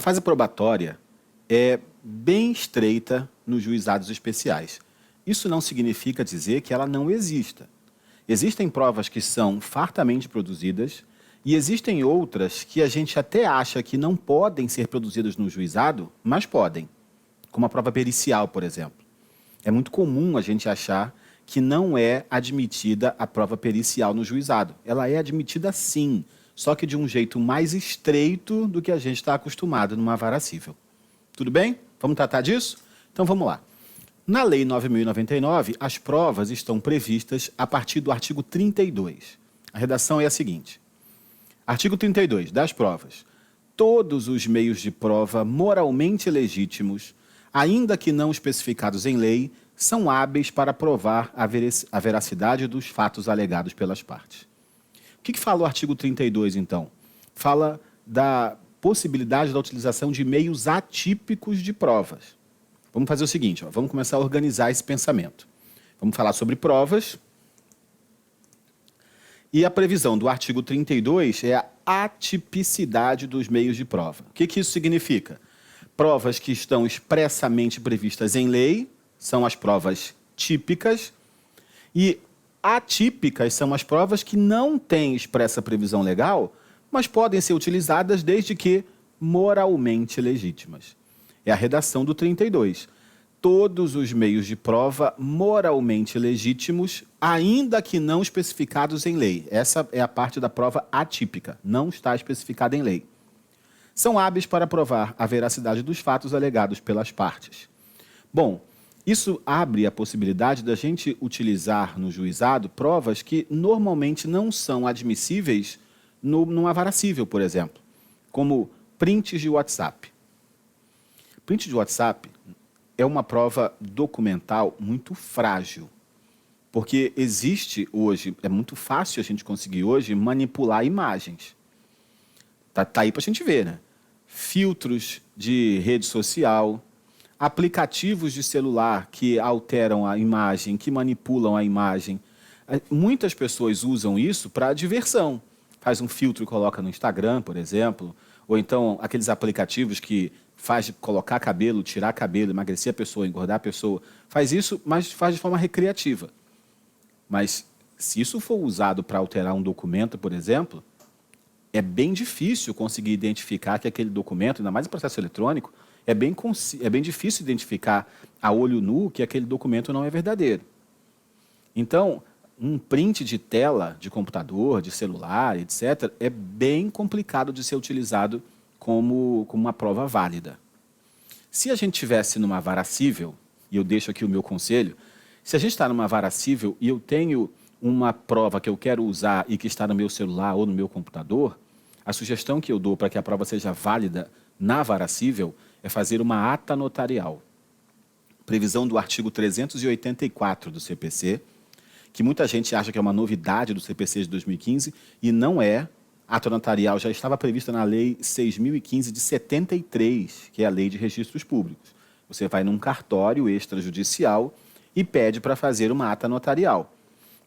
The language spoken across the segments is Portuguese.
fase probatória é bem estreita nos juizados especiais. Isso não significa dizer que ela não exista. Existem provas que são fartamente produzidas e existem outras que a gente até acha que não podem ser produzidas no juizado, mas podem, como a prova pericial, por exemplo. É muito comum a gente achar que não é admitida a prova pericial no juizado. Ela é admitida sim, só que de um jeito mais estreito do que a gente está acostumado numa vara civil. Tudo bem? Vamos tratar disso? Então vamos lá. Na Lei 9.099, as provas estão previstas a partir do artigo 32. A redação é a seguinte. Artigo 32 das provas. Todos os meios de prova moralmente legítimos, ainda que não especificados em lei, são hábeis para provar a veracidade dos fatos alegados pelas partes. O que fala o artigo 32, então? Fala da possibilidade da utilização de meios atípicos de provas. Vamos fazer o seguinte, vamos começar a organizar esse pensamento. Vamos falar sobre provas. E a previsão do artigo 32 é a atipicidade dos meios de prova. O que isso significa? Provas que estão expressamente previstas em lei são as provas típicas e atípicas são as provas que não têm expressa previsão legal, mas podem ser utilizadas desde que moralmente legítimas. É a redação do 32. Todos os meios de prova moralmente legítimos, ainda que não especificados em lei. Essa é a parte da prova atípica, não está especificada em lei. São hábeis para provar a veracidade dos fatos alegados pelas partes. Bom, isso abre a possibilidade da gente utilizar no juizado provas que normalmente não são admissíveis numa vara civil, por exemplo, como prints de WhatsApp. Print de WhatsApp é uma prova documental muito frágil, porque existe hoje, é muito fácil a gente conseguir hoje manipular imagens. Tá aí para a gente ver, né? Filtros de rede social, aplicativos de celular que alteram a imagem, que manipulam a imagem. Muitas pessoas usam isso para diversão. Faz um filtro e coloca no Instagram, por exemplo, ou então aqueles aplicativos que faz colocar cabelo, tirar cabelo, emagrecer a pessoa, engordar a pessoa. Faz isso, mas faz de forma recreativa. Mas se isso for usado para alterar um documento, por exemplo, é bem difícil conseguir identificar que aquele documento, ainda mais em processo eletrônico, é bem difícil identificar a olho nu que aquele documento não é verdadeiro. Então, um print de tela de computador, de celular, etc., é bem complicado de ser utilizado como uma prova válida. Se a gente estivesse numa vara civil, e eu deixo aqui o meu conselho, se a gente está numa vara civil e eu tenho uma prova que eu quero usar e que está no meu celular ou no meu computador, a sugestão que eu dou para que a prova seja válida na vara civil é fazer uma ata notarial. Previsão do artigo 384 do CPC, que muita gente acha que é uma novidade do CPC de 2015, e não é. A ata notarial já estava prevista na Lei 6.015 de 73, que é a Lei de Registros Públicos. Você vai num cartório extrajudicial e pede para fazer uma ata notarial.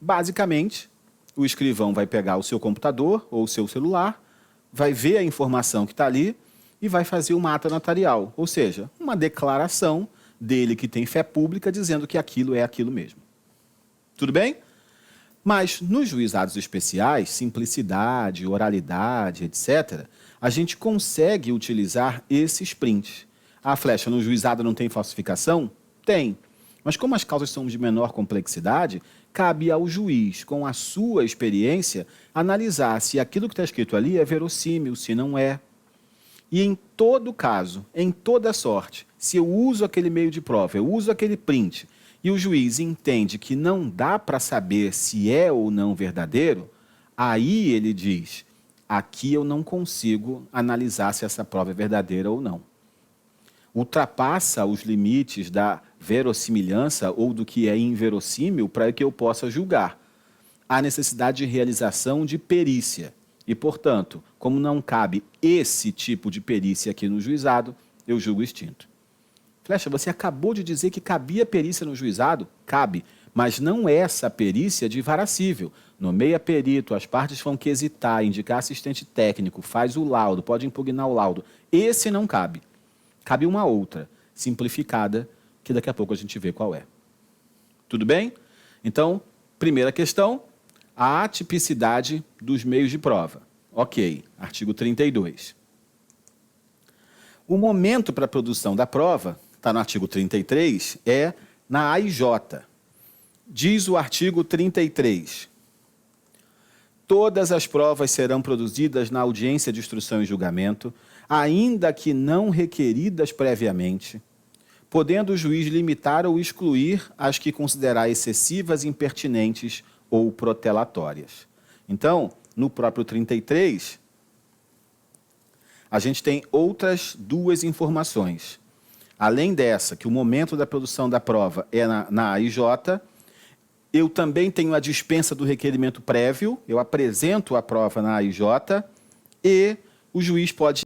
Basicamente, o escrivão vai pegar o seu computador ou o seu celular, vai ver a informação que está ali e vai fazer uma ata notarial, ou seja, uma declaração dele que tem fé pública dizendo que aquilo é aquilo mesmo. Tudo bem? Mas nos juizados especiais, simplicidade, oralidade, etc., a gente consegue utilizar esses prints. A flecha no juizado não tem falsificação? Tem. Mas como as causas são de menor complexidade, cabe ao juiz, com a sua experiência, analisar se aquilo que está escrito ali é verossímil, se não é. E em todo caso, em toda sorte, se eu uso aquele meio de prova, eu uso aquele print, e o juiz entende que não dá para saber se é ou não verdadeiro, aí ele diz, aqui eu não consigo analisar se essa prova é verdadeira ou não. Ultrapassa os limites da verossimilhança ou do que é inverossímil para que eu possa julgar. Há necessidade de realização de perícia. E, portanto, como não cabe esse tipo de perícia aqui no juizado, eu julgo extinto. Flecha, você acabou de dizer que cabia perícia no juizado? Cabe, Mas não é essa perícia de varacível. Nomeia perito, as partes vão quesitar, indicar assistente técnico, faz o laudo, pode impugnar o laudo. Esse não cabe. Cabe uma outra, simplificada, que daqui a pouco a gente vê qual é. Tudo bem? Então, primeira questão, a atipicidade dos meios de prova. Ok, artigo 32. O momento para a produção da prova, está no artigo 33, é na AIJ. Diz o artigo 33. Todas as provas serão produzidas na audiência de instrução e julgamento, ainda que não requeridas previamente, podendo o juiz limitar ou excluir as que considerar excessivas, impertinentes ou protelatórias. Então, no próprio 33, a gente tem outras duas informações. Além dessa, que o momento da produção da prova é na AIJ, eu também tenho a dispensa do requerimento prévio, eu apresento a prova na AIJ e o juiz pode